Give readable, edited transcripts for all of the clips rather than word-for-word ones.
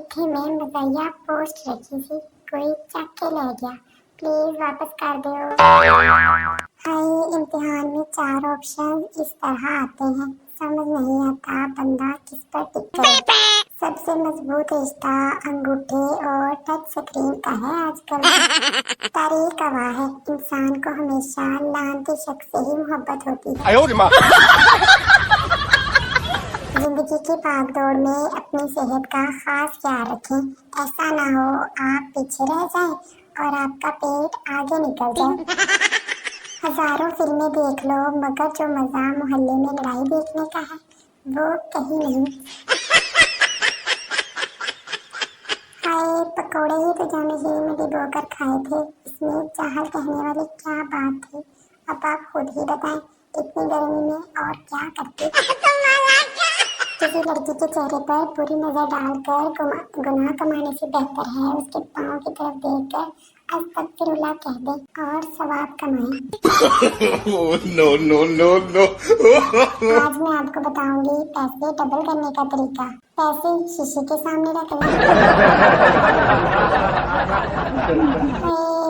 चिट्ठी में मज़ाहिया पोस्ट रखी थी, कोई चक के ले गया, प्लीज वापस कर दो। हाय, इम्तिहान में 4 ऑप्शन इस तरह आते हैं, समझ नहीं आता बंदा किस पर टिक करे। सबसे मजबूत रिश्ता अंगूठे और टच स्क्रीन का है आजकल। तारीख गवाह है, इंसान को हमेशा लानती शख्स से ही मोहब्बत होती है। जिंदगी की भागदौड़ में अपनी सेहत का खास ख्याल रखें, ऐसा ना हो आप पीछे रह जाएं और आपका पेट आगे निकल जाए। हजारों फिल्में देख लो मगर जो मजा मोहल्ले में लड़ाई देखने का है वो कहीं नहीं। हाय, पकौड़े ही तो जाने ही में डुबोकर खाए थे, इसमें चाहल कहने वाली क्या बात थी। अब आप खुद ही बताएं, इतनी गर्मी में और क्या करते। किसी लड़की के चेहरे पर बुरी नजर डालकर गुनाह कमाने से बेहतर है उसके पाँव की तरफ देखकर अस्तगफिरुल्लाह कह दे और सवाब कमाए। No no no no. आज मैं आपको बताऊंगी पैसे डबल करने का तरीका। पैसे शीशे के सामने रख लें।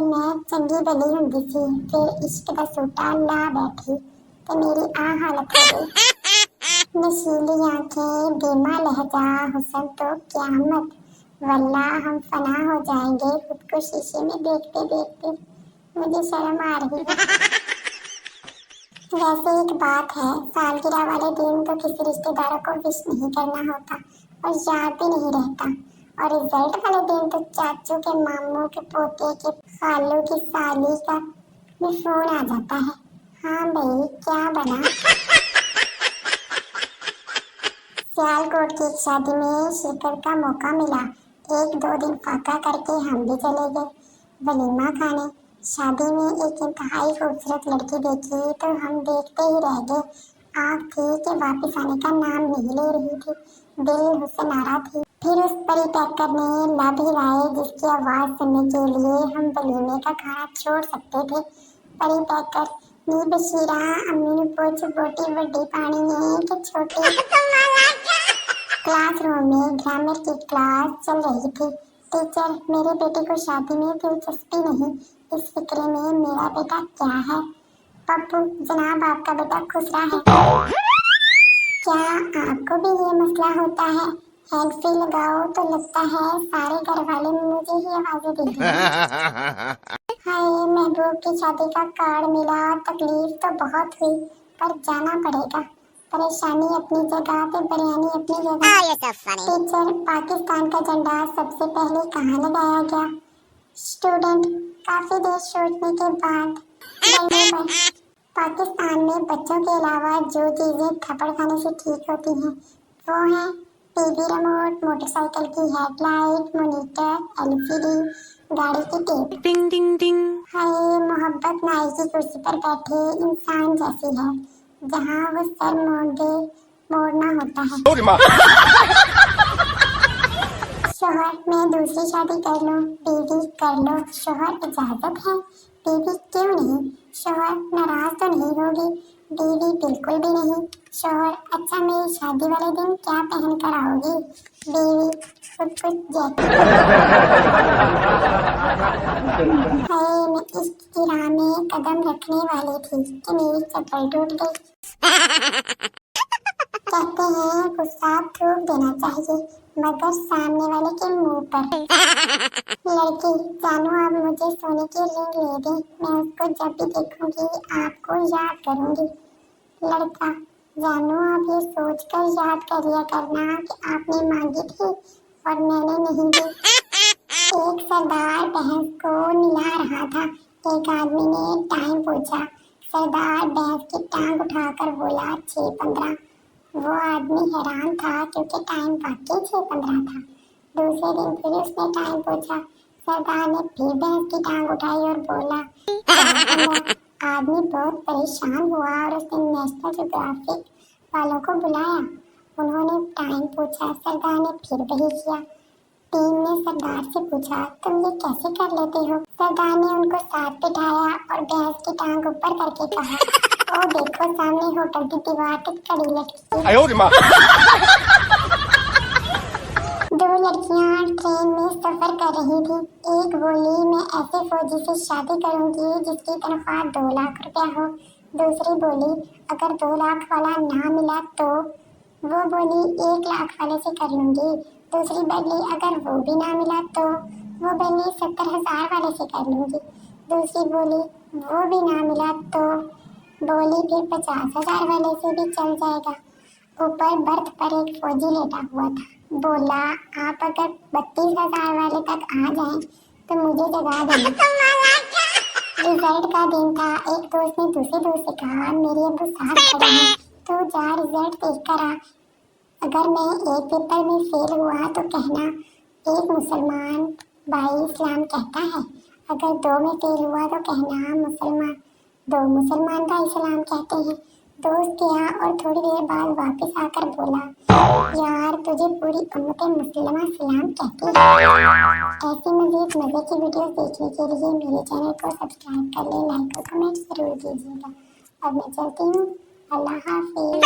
मैं चंगी भली हुंदी सी, फिर इश्क दा सूटा ला बैठी ते मेरी आ हालत हो गई। नशीली आंखें, धीमा लहजा, हुस्न तो क़यामत, वल्ला हम फना हो जाएंगे खुद को शीशे में देखते देखते। मुझे शर्म आ रही है। वैसे एक बात है, सालगिरह वाले दिन तो किसी रिश्तेदारों को विश नहीं करना होता और याद भी नहीं रहता, और रिजल्ट वाले दिन तो चाचू के, मामू के, पोते के, खालू की साली का भी फोन आ जाता है। हाँ भाई, क्या बना। सियालकोट की एक शादी में शिरकत का मौका मिला। 1-2 दिन फाका करके हम भी चले गए वलीमा खाने। शादी में एक इंतहाई खूबसूरत लड़की देखी तो हम देखते ही रह गए। आँख थी कि वापस आने का नाम नहीं ले रही थी, दिल हुस्न आरा थी। फिर उस परी पैकर ने लब हिलाए जिसकी आवाज़ सुनने के लिए हम वलीमे का खाना छोड़ सकते थे। परी पैकर, नी बशीरा अम्मी ने पूछ बोटी बड़ी पानी है कि छोटी। क्लासरूम में ग्रामर की क्लास चल रही थी। टीचर, मेरे बेटे को शादी में दिलचस्पी नहीं, इस फिक्रे में मेरा बेटा क्या है। पप्पू, जनाब आपका बेटा खुसरा है। क्या आपको भी ये मसला होता है? हैंड फ्री लगाओ तो लगता है सारे घर वाले मुझे ही आवाजें दे रहे हैं। हाय, महबूब की शादी का कार्ड मिला, तकलीफ तो बहुत हुई पर जाना पड़ेगा। परेशानी अपनी जगह पे बिरयानी अपनी जगह। टीचर, पाकिस्तान का झंडा सबसे पहले कहाँ लगाया गया? स्टूडेंट, काफी देर सोचने के बाद पाकिस्तान में बच्चों के अलावा जो चीजें थप्पड़ खाने से ठीक होती हैं वो हैं टीवी रिमोट, मोटरसाइकिल की हेडलाइट, मॉनिटर, LCD, गाड़ी की टेप। डिंग डिंग डिंग। हाय, मोहब्बत नाई की कुर्सी पर बैठे इंसान जैसी है, जहाँ वो सर मोड़ना होता है। शोहर, मैं दूसरी शादी कर लूं? बीवी, कर लो। शोहर, इजाजत है? बीवी, क्यों नहीं? शोहर, नाराज तो नहीं होगी? बीवी, बिल्कुल भी नहीं। शोहर, अच्छा मेरी शादी वाले दिन क्या पहन कर आओगी? बीवी, कुछ जैकेट। हाय, मैं इश्क की राह में कदम रखने वाली थी कि मेरी चप्पल टूट गई। कहते हैं गुस्सा थूक देना चाहिए मगर सामने वाले के मुंह पर। लड़की, जानू आप मुझे सोने की रिंग ले दें, मैं उसको जब भी देखूंगी आपको याद करूंगी। लड़का, जानू आप ये सोचकर याद कर लिया करना कि आपने मांगी थी और मैंने नहीं दी। एक सरदार भैंस को निला रहा था, एक आदमी ने टाइम पूछा। सरदार भैंस की टांग उठाकर बोला 6:15। वो आदमी हैरान था क्योंकि टाइम वाकई 6:15 था। दूसरे दिन फिर उसने टाइम पूछा। सरदार ने फिर भैंस की टांग उठाई और बोला 4:15। आदमी बहुत परेशान हुआ और उसने नेशनल ज्योग्राफिक वालों को बुलाया। उन्होंने टाइम पूछा, सरदार ने फिर वही किया। टीम ने सरदार से पूछा, तुम ये कैसे कर लेते हो? सरदार ने उनको साथ बिठाया और भैंस की टांग ऊपर करके कहा, ओ देखो सामने होटल की दीवार पे कड़ी लटकी। 2 लड़कियां ट्रेन में सफर कर रही थी। एक बोली, मैं ऐसे फौजी से शादी करूंगी जिसकी तनख्वाह 2 लाख रुपया हो। दूसरी बोली, अगर 2 लाख वाला ना मिला तो? वो बोली, 1 लाख वाले से कर लूंगी। दूसरी बोली, अगर वो भी ना मिला तो? वो बोली, 70,000 वाले से कर लूंगी। दूसरी बोली, वो भी ना मिला तो? बोली, फिर 50,000 वाले से भी चल जाएगा। ऊपर बर्थ पर एक फौजी लेटा हुआ था। बोला, आप अगर 32,000 वाले तक आ जाएं तो मुझे जगा देना। रिजल्ट का दिन था। एक दोस्त ने दूसरे दोस्त से कहा, मेरे अब्बू साथ खड़े हैं, तो जा रिजल्ट देख कर आ। अगर मैं एक पेपर में फेल हुआ तो कहना, एक मुसलमान भाई इस्लाम कहता है। अगर 2 में फेल हुआ तो कहना, मुसलमान 2 मुसलमान का इस्लाम कहते हैं। दोस्त गया और थोड़ी देर बाद वापस आकर बोला, यार तुझे पूरी उम्मत मुसलमान सलाम कहती है। ऐसी मजीद मजे की वीडियोस देखने के लिए मेरे चैनल को सब्सक्राइब कर ले, लाइक और कमेंट जरूर कीजिएगा। अब मैं चलती हूँ, अल्लाह हाफिज।